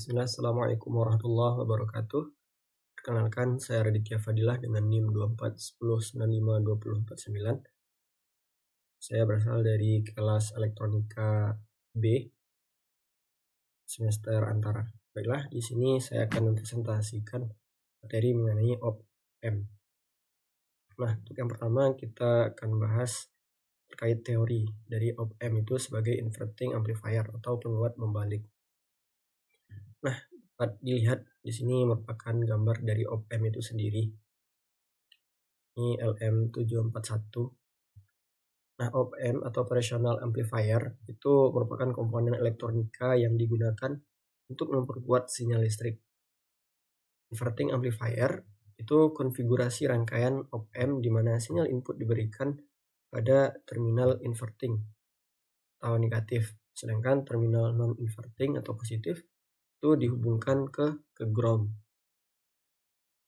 Bismillah, Assalamualaikum warahmatullahi wabarakatuh. Perkenalkan, saya Raditya Fadilah dengan NIM 2410952049. Saya berasal dari kelas Elektronika B, semester antara. Baiklah, di sini saya akan mempresentasikan materi mengenai op-amp. Nah, untuk yang pertama kita akan bahas terkait teori dari op-amp itu sebagai inverting amplifier atau penguat membalik. Nah, dapat dilihat di sini merupakan gambar dari op-amp itu sendiri. Ini LM741. Nah, op-amp atau operational amplifier itu merupakan komponen elektronika yang digunakan untuk memperkuat sinyal listrik. Inverting amplifier itu konfigurasi rangkaian op-amp di mana sinyal input diberikan pada terminal inverting atau negatif, sedangkan terminal non-inverting atau positif itu dihubungkan ke ground.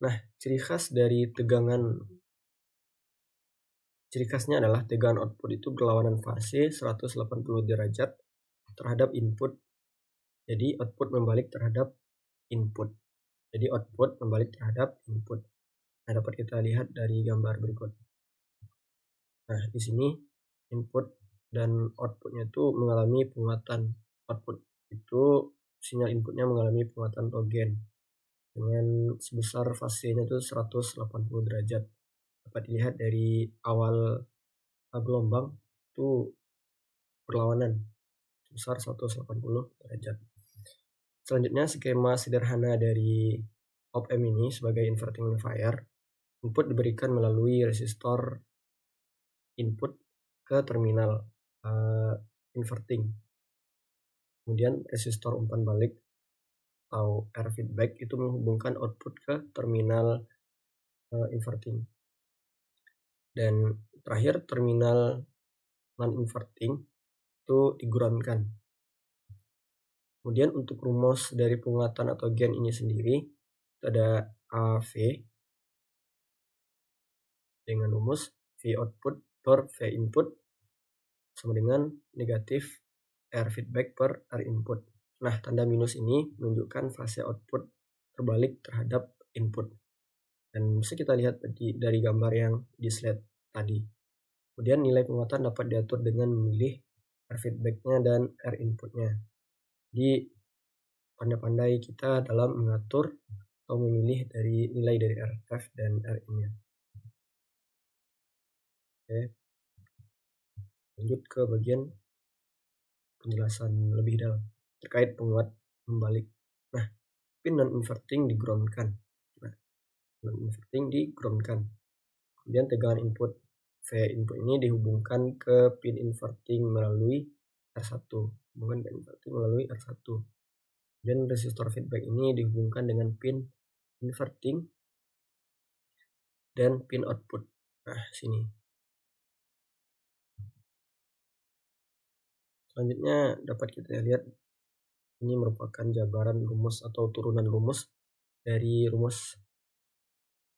Nah, ciri khasnya adalah tegangan output itu berlawanan fase 180 derajat terhadap input. Jadi output membalik terhadap input. Nah, dapat kita lihat dari gambar berikut. Nah, di sini input dan outputnya itu mengalami penguatan. Output itu sinyal inputnya mengalami penguatan togen dengan sebesar fasenya itu 180 derajat. Dapat dilihat dari awal gelombang itu berlawanan sebesar 180 derajat. Selanjutnya, skema sederhana dari op-amp ini sebagai inverting amplifier. Input diberikan melalui resistor input ke terminal inverting. Kemudian resistor umpan balik atau R feedback itu menghubungkan output ke terminal inverting. Dan terakhir terminal non-inverting itu digroundkan. Kemudian untuk rumus dari penguatan atau gain ini sendiri itu ada AV dengan rumus V output per V input sama dengan negatif R feedback per R input. Nah, tanda minus ini menunjukkan fase output terbalik terhadap input. Dan bisa kita lihat dari gambar yang di slide tadi. Kemudian nilai penguatan dapat diatur dengan memilih R feedback-nya dan R input-nya. Jadi pandai-pandai kita dalam mengatur atau memilih dari nilai dari RF dan RIN-nya. Oke. Lanjut ke bagian penjelasan lebih dalam terkait penguat membalik. Nah, pin non-inverting digroundkan. Kemudian tegangan input V input ini dihubungkan ke pin inverting melalui R1. Dan resistor feedback ini dihubungkan dengan pin inverting dan pin output. Nah, sini. Selanjutnya dapat kita lihat ini merupakan jabaran rumus atau turunan rumus dari rumus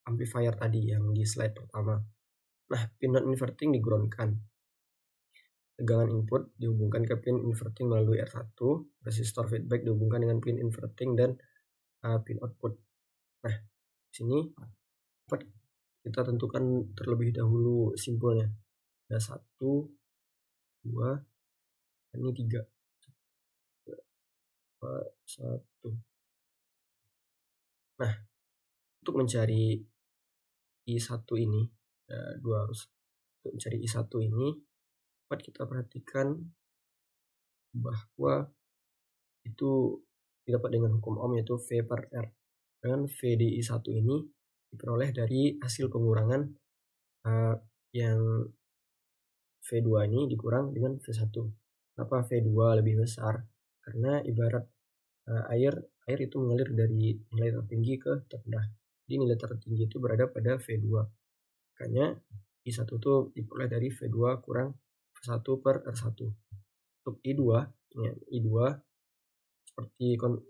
amplifier tadi yang di slide pertama. Nah, pin non-inverting digroundkan. Tegangan input dihubungkan ke pin inverting melalui R1, resistor feedback dihubungkan dengan pin inverting dan pin output. Nah, sini dapat kita tentukan terlebih dahulu simpulnya. Ada 1, 2, ini 3. 1. Nah, untuk mencari I1 ini, untuk mencari I1 ini dapat kita perhatikan bahwa itu didapat dengan hukum Ohm yaitu V per R. Dan V di I1 ini diperoleh dari hasil pengurangan yang V2 ini dikurang dengan V1. Kenapa V2 lebih besar? Karena ibarat air itu mengalir dari nilai tertinggi ke terendah. Jadi nilai tertinggi itu berada pada V2. Makanya I1 itu diperoleh dari V2 kurang V1 per R1. Untuk I2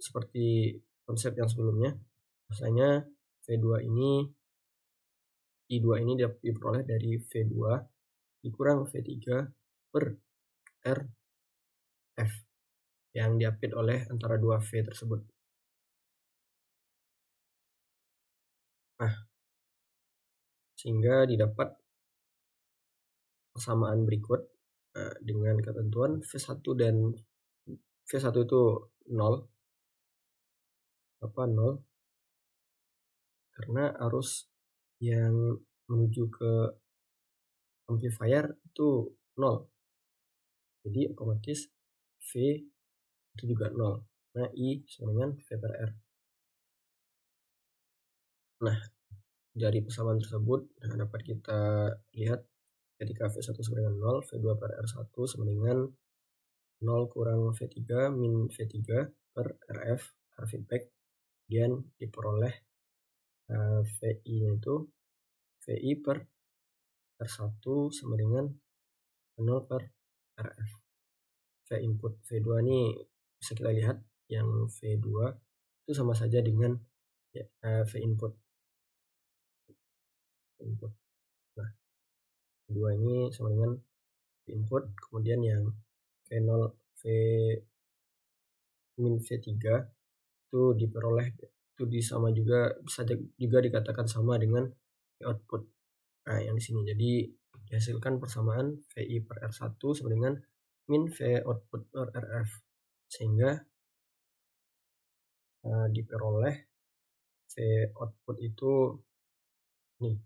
seperti konsep yang sebelumnya, misalnya I2 ini diperoleh dari V2 dikurang V3 per RF yang diapit oleh antara 2 V tersebut. Nah, sehingga didapat persamaan berikut dengan ketentuan V1 dan V1 itu 0. Apa 0? Karena arus yang menuju ke amplifier itu 0. Jadi otomatis V itu juga 0. Nah, I sama dengan V per R. Nah, dari persamaan tersebut dapat kita lihat ketika V1 sama dengan 0, V2 per R1 sama dengan 0 kurang V3 min V3 per RF, R feedback, dan diperoleh VI-nya itu VI per R1 sama dengan 0 per RF. V input V2 ini bisa kita lihat yang V2 itu sama saja dengan V input. Nah, V2 ini sama dengan V input, kemudian yang V0 V min V3 itu diperoleh itu sama juga, bisa juga dikatakan sama dengan V output. Nah, yang di sini jadi dihasilkan persamaan VI per R1 sama dengan min V output per RF, sehingga diperoleh V output itu nih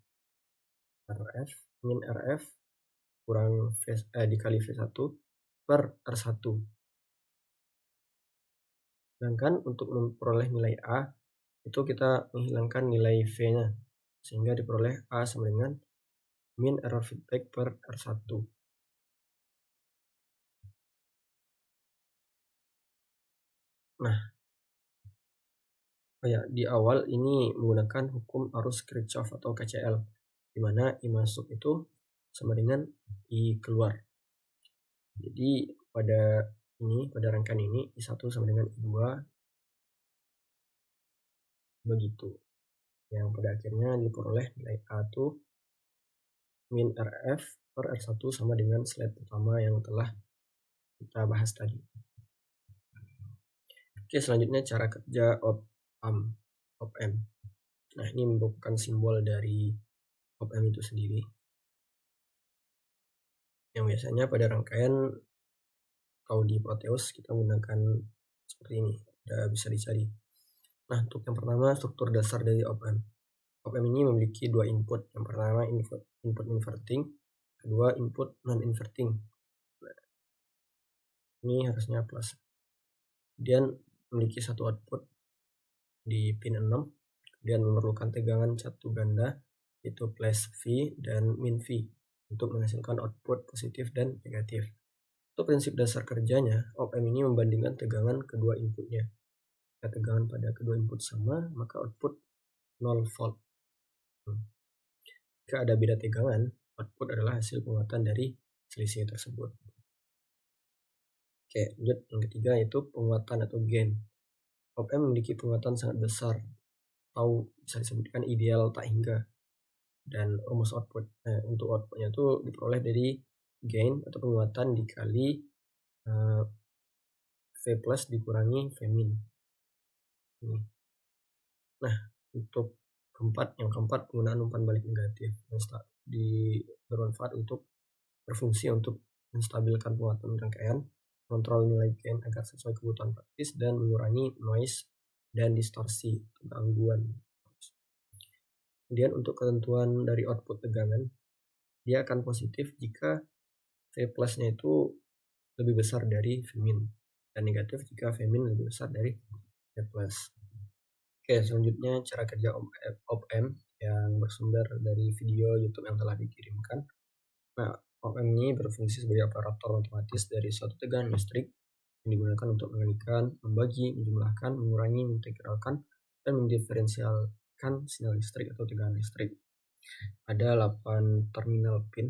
RF min RF kurang dikali V1 per R1. Sedangkan untuk memperoleh nilai A itu kita menghilangkan nilai V-nya, sehingga diperoleh A sama dengan min error feedback per R1. Nah, di awal ini menggunakan hukum arus Kirchhoff atau KCL, di mana I masuk itu sama dengan I keluar. Jadi pada rangkaian ini I1 sama dengan I2 begitu. Yang pada akhirnya diperoleh nilai A itu min RF per R1 sama dengan slide pertama yang telah kita bahas tadi. Oke, selanjutnya cara kerja op-amp. Nah, ini merupakan simbol dari op-amp itu sendiri, yang biasanya pada rangkaian atau di Proteus kita menggunakan seperti ini, bisa dicari. Nah, untuk yang pertama, struktur dasar dari op-amp. Op-amp ini memiliki dua input. Yang pertama input inverting, kedua input non-inverting. Nah, ini harusnya plus. Kemudian memiliki satu output di pin 6, kemudian memerlukan tegangan satu ganda yaitu plus V dan min V untuk menghasilkan output positif dan negatif. Untuk prinsip dasar kerjanya, op-amp ini membandingkan tegangan kedua inputnya. Jika tegangan pada kedua input sama, maka output 0 volt. Jika ada beda tegangan, output adalah hasil penguatan dari selisih tersebut. Oke, lanjut yang ketiga yaitu penguatan atau gain. Op-amp memiliki penguatan sangat besar, atau bisa disebutkan ideal tak hingga. Dan rumus output, untuk outputnya itu diperoleh dari gain atau penguatan dikali V plus dikurangi V min. Nah, untuk yang keempat penggunaan umpan balik negatif bermanfaat untuk berfungsi untuk menstabilkan penguatan rangkaian, kontrol nilai gain agar sesuai kebutuhan praktis, dan mengurangi noise dan distorsi gangguan. Kemudian untuk ketentuan dari output tegangan, dia akan positif jika V plusnya itu lebih besar dari V min, dan negatif jika V min lebih besar dari V plus. Oke, selanjutnya cara kerja op-amp yang bersumber dari video YouTube yang telah dikirimkan. Nah, op-amp ini berfungsi sebagai operator otomatis dari suatu tegangan listrik yang digunakan untuk mengalihkan, membagi, menjumlahkan, mengurangi, mengintegralkan, dan mendiferensialkan sinyal listrik atau tegangan listrik. Ada 8 terminal pin.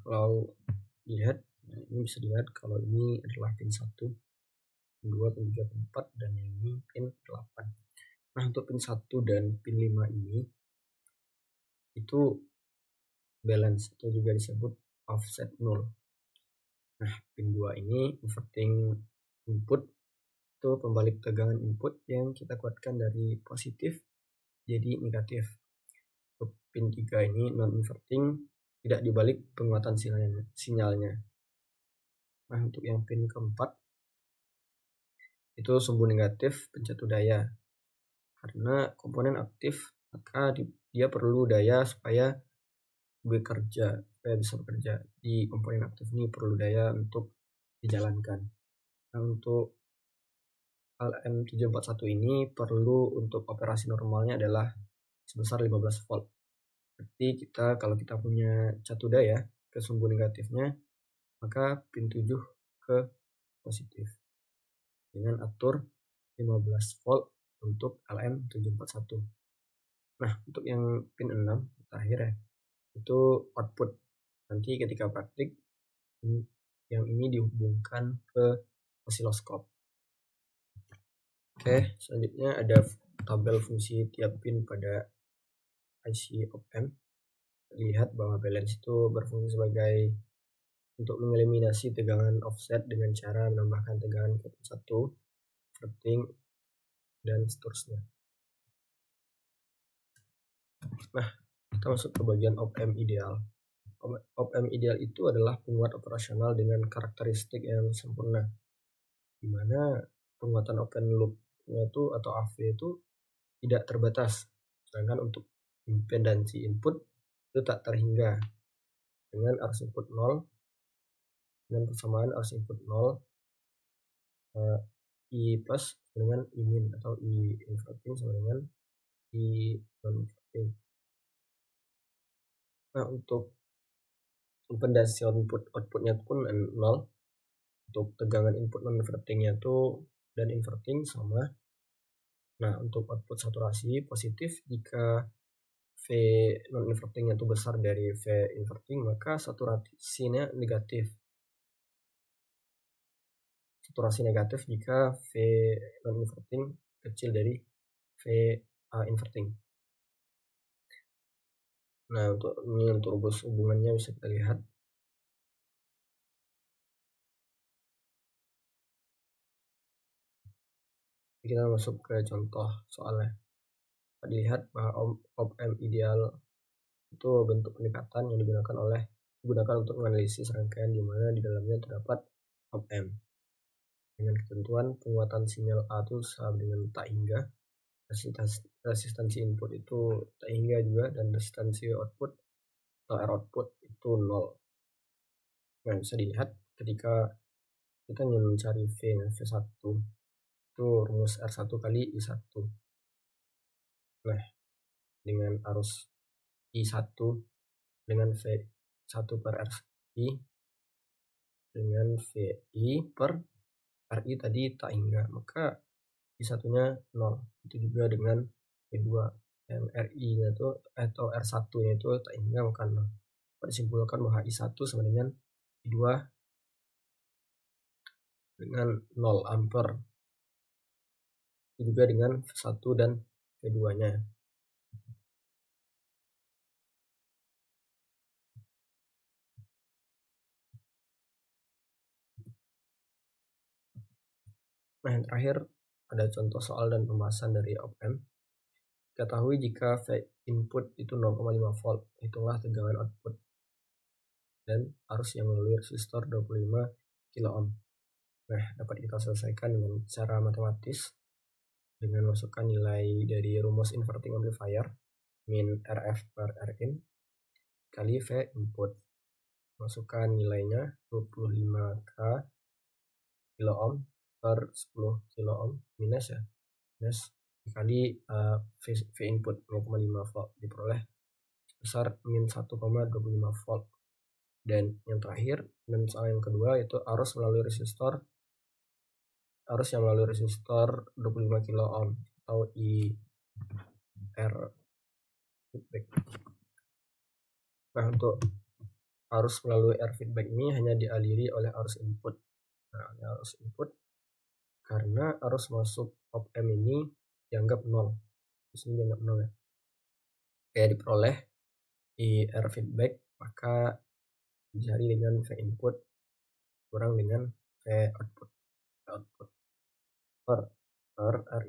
Kalau dilihat, ini bisa dilihat kalau ini adalah pin 1, pin 2, pin 3, pin 4, dan ini pin 8. Nah, untuk pin 1 dan pin 5 ini itu balance atau juga disebut offset 0. Nah, pin 2 ini converting input itu pembalik tegangan input yang kita kuatkan dari positif jadi negatif. Untuk pin 3 ini non-inverting, tidak dibalik penguatan sinyalnya. Nah, untuk yang pin keempat, itu sumbu negatif pencatu daya. Karena komponen aktif, maka dia perlu daya supaya bisa bekerja. Di komponen aktif ini perlu daya untuk dijalankan. Nah, untuk LM741 ini perlu untuk operasi normalnya adalah sebesar 15 volt. Berarti kalau kita punya catu daya ke sumbu negatifnya, maka pin 7 ke positif. Dengan atur 15 volt untuk LM741. Nah, untuk yang pin 6 terakhir ya, itu output. Nanti ketika praktik, yang ini dihubungkan ke osiloskop. Oke, selanjutnya ada tabel fungsi tiap pin pada IC op-amp. Lihat bahwa balance itu berfungsi sebagai untuk mengeliminasi tegangan offset dengan cara menambahkan tegangan ke pin 1, inverting, dan seterusnya. Nah, kita masuk ke bagian op-amp ideal. Op-amp ideal itu adalah penguat operasional dengan karakteristik yang sempurna, di mana penguatan open loop-nya itu atau AV itu tidak terbatas, sedangkan untuk impedansi input itu tak terhingga dengan arus input 0 dengan persamaan arus input 0 I plus dengan I min atau I inverting sama dengan I non inverting. Nah, untuk impedansi outputnya pun 0. Untuk tegangan input non invertingnya itu dan inverting sama. Nah, untuk output saturasi positif jika V non invertingnya itu besar dari V inverting, maka saturasinya negatif. Saturasi negatif jika V non inverting kecil dari V inverting. Nah, untuk rumus hubungannya bisa kita lihat. Kita masuk ke contoh soalnya. Dilihat bahwa op-amp ideal itu bentuk pendekatan yang digunakan untuk menganalisis rangkaian di mana di dalamnya terdapat op-amp dengan ketentuan penguatan sinyal A itu sama dengan tak hingga, resistansi input itu tak hingga juga, dan resistansi output atau R output itu 0. Nah, bisa dilihat ketika kita ingin mencari V1 itu rumus R1 kali I1. Nah, dengan arus I1 dengan V1 per RI dengan VI per RI tadi tak hingga, maka I1 nya 0. Itu juga dengan V2 yang RI nya itu atau R1 nya itu tak hingga, maka 0. Disimpulkan bahwa I1 sama dengan I2 dengan 0 ampere. Itu juga dengan V1 dan V2 nya. Nah, yang terakhir ada contoh soal dan pembahasan dari op-amp. Ketahui jika V input itu 0,5 volt, hitunglah tegangan output dan arus yang melalui resistor 25 kilo ohm. Nah, dapat kita selesaikan dengan cara matematis dengan masukkan nilai dari rumus inverting amplifier min RF per Rin kali V input. Masukkan nilainya 25K kilo ohm per 10 kilo ohm minus dikali V input 0,5 volt, diperoleh sebesar min 1,25 volt. Dan yang terakhir, dan soal yang kedua, yaitu arus yang melalui resistor 25 kilo ohm atau IR feedback. Nah, untuk arus melalui R feedback ini hanya dialiri oleh arus input. Nah, arus input karena arus masuk op-amp ini dianggap 0. Di sini dianggap 0 ya. Kayak diperoleh IR feedback, maka dicari dengan V input kurang dengan V output. R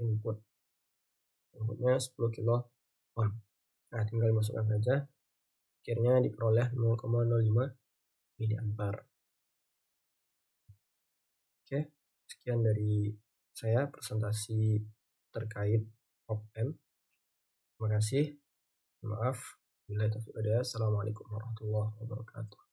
inputnya 10 kilo ohm. Nah, tinggal masukkan saja, akhirnya diperoleh 0,05 miliampere. Oke, sekian dari saya presentasi terkait op amp. Terima kasih. Maaf. Assalamualaikum warahmatullahi wabarakatuh.